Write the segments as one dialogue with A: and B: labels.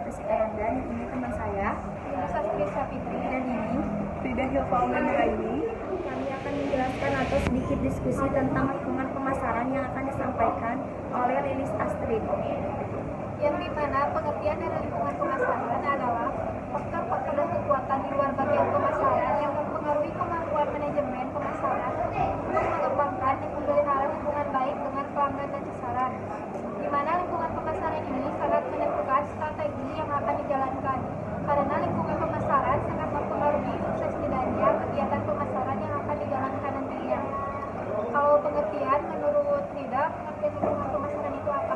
A: Sekarang dan ini teman saya
B: Sastri Sapitri
A: dan ini
C: Frida Hilfaulin Raini.
A: kami akan menjelaskan atau sedikit diskusi tentang lingkungan pemasaran yang akan disampaikan oleh Lilis Astrid.
B: yang dimana pengertian dari lingkungan pemasaran adalah faktor-faktor dan kekuatan di luar bagian pemasaran yang mempengaruhi kemampuan manajemen pemasaran untuk mengembangkan dan memelihara hubungan baik dengan pelanggan dan sasaran. Di mana lingkungan pemasaran ini sangat menentukan strategi yang akan dijalankan. Karena lingkungan pemasaran sangat mempengaruhi sukses tidaknya kegiatan pemasaran yang akan dijalankan nantinya. Kalau pengertian menurut Frida, pengertian lingkungan pemasaran itu apa?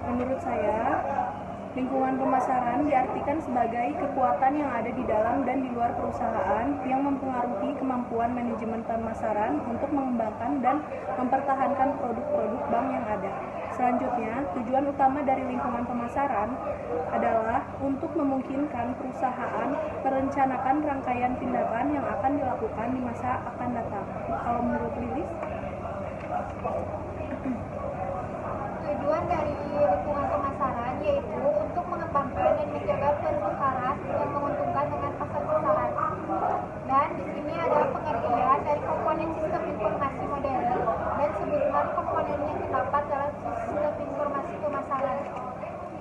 C: Menurut saya, lingkungan pemasaran diartikan sebagai kekuatan yang ada di dalam dan di luar perusahaan yang mempengaruhi kemampuan manajemen pemasaran untuk mengembangkan dan mempertahankan produk-produk bank yang ada. Selanjutnya, tujuan utama dari lingkungan pemasaran adalah untuk memungkinkan perusahaan merencanakan rangkaian tindakan yang akan dilakukan di masa akan datang. Kalau menurut Lilis?
B: Tujuan dari lingkungan pemasaran yaitu untuk mengembangkan dan menjaga pertukaran yang menguntungkan dengan pasar sasaran. Dan di sini ada pengertian dari komponen sistem informasi modern dan sebutkan komponen yang terdapat dalam sistem informasi pemasaran.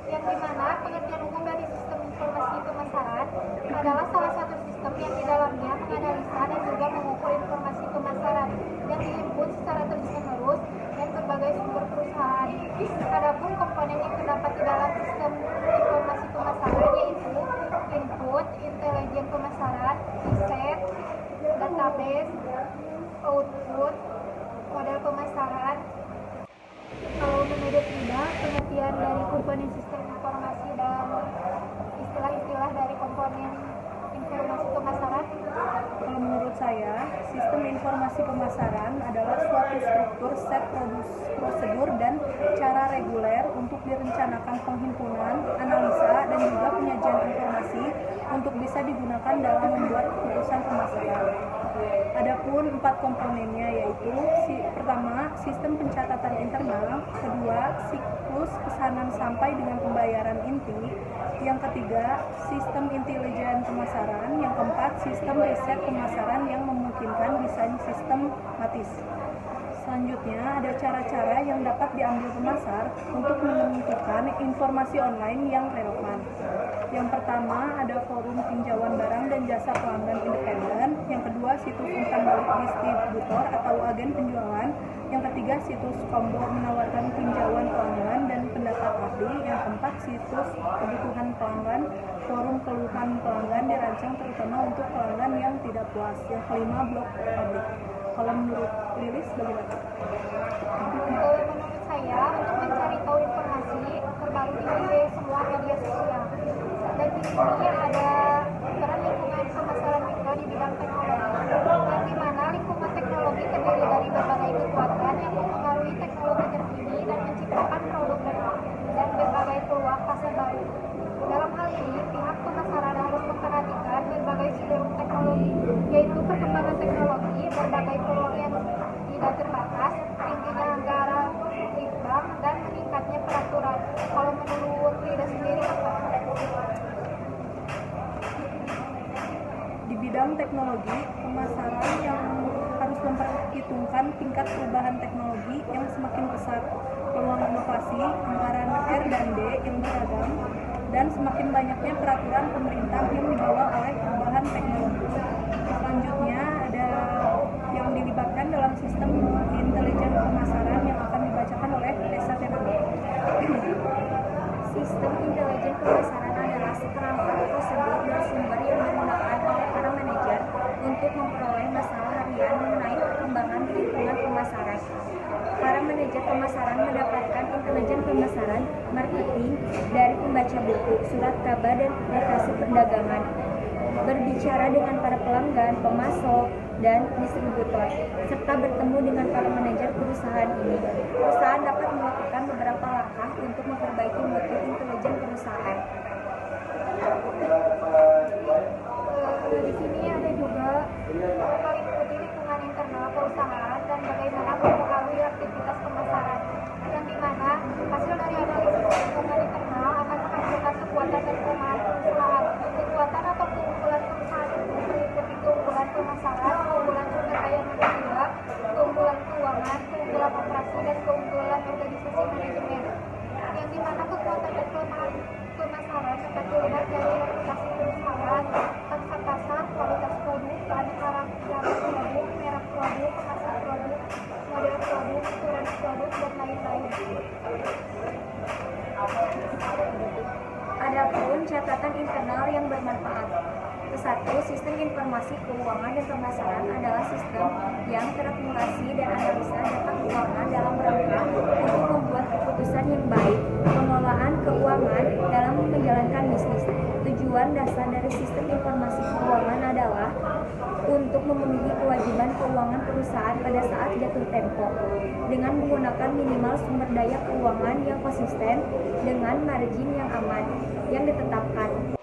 B: Yang dimana pengertian umum dari sistem informasi pemasaran adalah salah satu sistem yang di dalamnya menganalisa dan juga mengukur informasi pemasaran yang diinput secara terus-menerus dan berbagai sumber perusahaan. Adapun komponen yang terdapat di dalam sistem informasi pemasaran yaitu input, intelijen pemasaran, riset, database, output, model pemasaran. Kalau menurut Frida, pengertian dari komponen sistem informasi dan istilah-istilah dari komponen informasi pemasaran.
C: Kalau menurut saya, sistem informasi pemasaran adalah suatu struktur set prosedur dan cara reguler untuk direncanakan penghimpunan, analisa, dan juga penyajian informasi untuk bisa digunakan dalam membuat keputusan pemasaran. Adapun 4 komponennya yaitu pertama, sistem pencatatan internal, kedua, siklus pesanan sampai dengan pembayaran inti, yang ketiga, sistem intelijen pemasaran, yang keempat, sistem riset pemasaran yang memungkinkan desain sistematis. Selanjutnya, ada cara-cara yang dapat diambil pemasar untuk menentukan informasi online yang relevan. Yang pertama, ada forum tinjauan barang dan jasa pelanggan independen. Yang kedua, situs umpan balik distributor atau agen penjualan. Yang ketiga, situs combo menawarkan tinjauan pelanggan dan pendapat ahli. Yang keempat, situs kebutuhan pelanggan. Forum keluhan pelanggan dirancang terutama untuk pelanggan yang tidak puas. Yang kelima, blog publik. Kalau menurut Lilis bagaimana?
B: Kalau menurut saya, untuk mencari tahu informasi terbaru di semua media sosial. Dan di sini ada peran lingkungan pemasaran mikro di bidang teknologi. Yang dimana lingkungan teknologi terdiri dari berbagai kekuatan yang mempengaruhi teknologi terkini dan menciptakan produk dan berbagai peluang pasar baru. Dalam hal ini, pihak pemasaran harus memperhatikan berbagai sumber teknologi, yaitu perkembangan teknologi, berbagai peluang yang tidak terbatas, tingginya anggaran litbang, dan meningkatnya peraturan. Kalau menurut Frida sendiri apa?
C: Di bidang teknologi, pemasaran yang harus memperhitungkan tingkat perubahan teknologi yang semakin besar, peluang inovasi, anggaran R&D yang beragam, dan semakin banyaknya peraturan pemerintah yang dibawa oleh perubahan teknologi. Selanjutnya ada yang dilibatkan dalam sistem intelijen pemasaran yang akan dibacakan oleh Tessa Fernanda.
A: Sistem intelijen pemasaran adalah seperangkat prosedur dan sumber yang digunakan oleh para manajer untuk memperoleh masalah harian mengenai perkembangan lingkungan pemasaran. Para manajer pemasaran mendapatkan intelijen pemasaran marketing dari pembaca buku, surat kabar, dan aplikasi perdagangan. Berbicara dengan para pelanggan, pemasok, dan distributor, serta bertemu dengan para manajer perusahaan ini. Perusahaan dapat melakukan beberapa langkah untuk memperbaiki mutu intelijen perusahaan.
B: Di sini ada juga meliputi lingkungan internal perusahaan dan bagaimana mempengaruhi aktivitas pemasaran, yang dimana hasil dari analisis lingkungan
A: Adapun catatan internal yang bermanfaat. Kesatu, sistem informasi keuangan dan pemasaran adalah sistem yang terakumulasi dan analisa data keuangan dalam rangka untuk membuat keputusan yang baik, pengelolaan keuangan dalam menjalankan bisnis. Tujuan dasar dari sistem informasi keuangan adalah untuk memenuhi kewajiban keuangan perusahaan pada saat jatuh tempo dengan menggunakan minimal sumber daya keuangan yang konsisten dengan margin yang aman yang ditetapkan.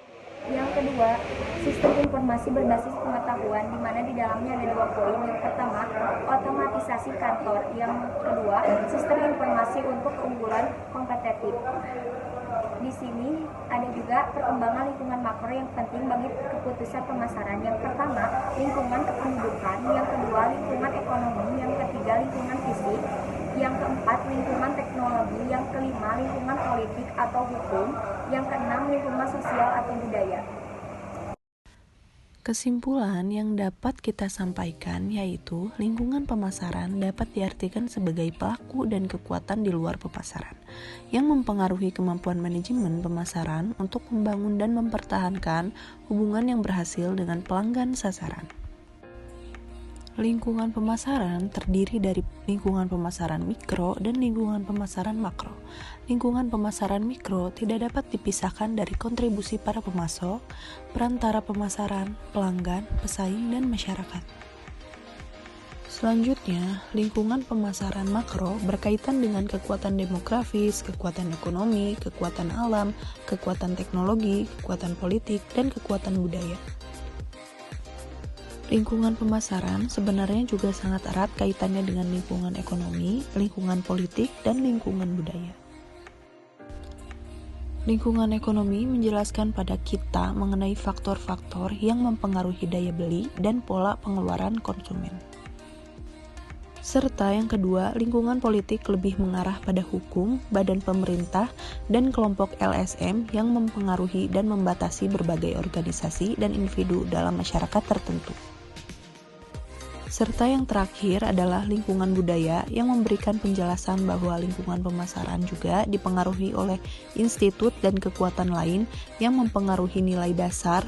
A: Yang kedua, sistem informasi berbasis pengetahuan, di mana di dalamnya ada 2 poin. Yang pertama, otomatisasi kantor. Yang kedua, sistem informasi untuk keunggulan kompetitif. Di sini ada juga perkembangan lingkungan makro yang penting bagi keputusan pemasaran. Yang pertama, lingkungan kependudukan. Yang kedua, lingkungan ekonomi. Yang ketiga, lingkungan fisik. Yang keempat, lingkungan teknologi. Yang kelima, lingkungan politik atau hukum. Yang keenam, lingkungan sosial atau budaya.
D: Kesimpulan yang dapat kita sampaikan yaitu lingkungan pemasaran dapat diartikan sebagai pelaku dan kekuatan di luar pemasaran yang mempengaruhi kemampuan manajemen pemasaran untuk membangun dan mempertahankan hubungan yang berhasil dengan pelanggan sasaran. Lingkungan pemasaran terdiri dari lingkungan pemasaran mikro dan lingkungan pemasaran makro. Lingkungan pemasaran mikro tidak dapat dipisahkan dari kontribusi para pemasok, perantara pemasaran, pelanggan, pesaing, dan masyarakat. Selanjutnya, lingkungan pemasaran makro berkaitan dengan kekuatan demografis, kekuatan ekonomi, kekuatan alam, kekuatan teknologi, kekuatan politik, dan kekuatan budaya. Lingkungan pemasaran sebenarnya juga sangat erat kaitannya dengan lingkungan ekonomi, lingkungan politik, dan lingkungan budaya. Lingkungan ekonomi menjelaskan pada kita mengenai faktor-faktor yang mempengaruhi daya beli dan pola pengeluaran konsumen. Serta yang kedua, lingkungan politik lebih mengarah pada hukum, badan pemerintah, dan kelompok LSM yang mempengaruhi dan membatasi berbagai organisasi dan individu dalam masyarakat tertentu. Serta yang terakhir adalah lingkungan budaya yang memberikan penjelasan bahwa lingkungan pemasaran juga dipengaruhi oleh institut dan kekuatan lain yang mempengaruhi nilai dasar,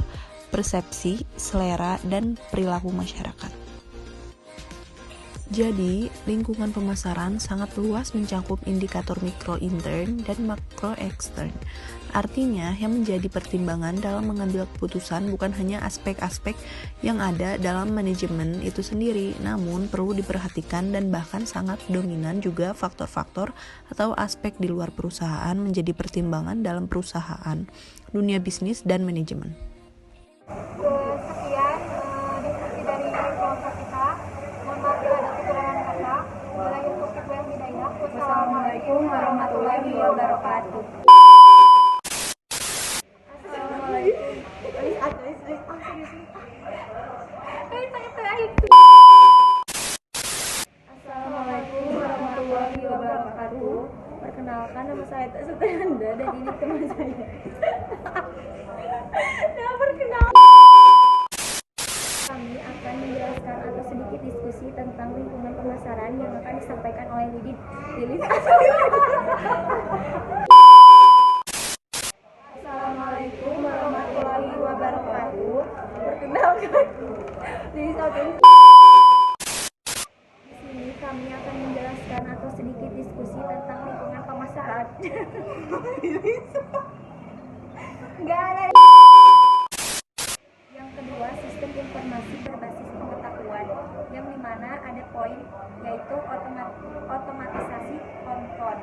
D: persepsi, selera, dan perilaku masyarakat. Jadi, lingkungan pemasaran sangat luas mencakup indikator mikro intern dan makro ekstern. Artinya, yang menjadi pertimbangan dalam mengambil keputusan bukan hanya aspek-aspek yang ada dalam manajemen itu sendiri, namun perlu diperhatikan dan bahkan sangat dominan juga faktor-faktor atau aspek di luar perusahaan menjadi pertimbangan dalam perusahaan, dunia bisnis, dan manajemen.
B: Sekian diskusi dari kelompok kita. Mohon maaf bila ada kekurangan kata. Wabillahi taufiq wal hidayah.
A: Wassalamualaikum warahmatullahi wabarakatuh. Assalamualaikum warahmatullahi wabarakatuh. Perkenalkan, nama saya Sutranda dan ini teman saya. Nah, perkenalkan. Kami akan menjelaskan atau sedikit diskusi tentang lingkungan pemasaran yang akan disampaikan oleh Lilis. Assalamualaikum warahmatullahi wabarakatuh. Perkenalkan, Lilis Audrey. Di sini kami akan menjelaskan atau sedikit diskusi tentang lingkungan pemasaran. Enggak ada. Yang kedua, sistem informasi berbasis pengetahuan, yang dimana ada poin yaitu otomatisasi kontrol.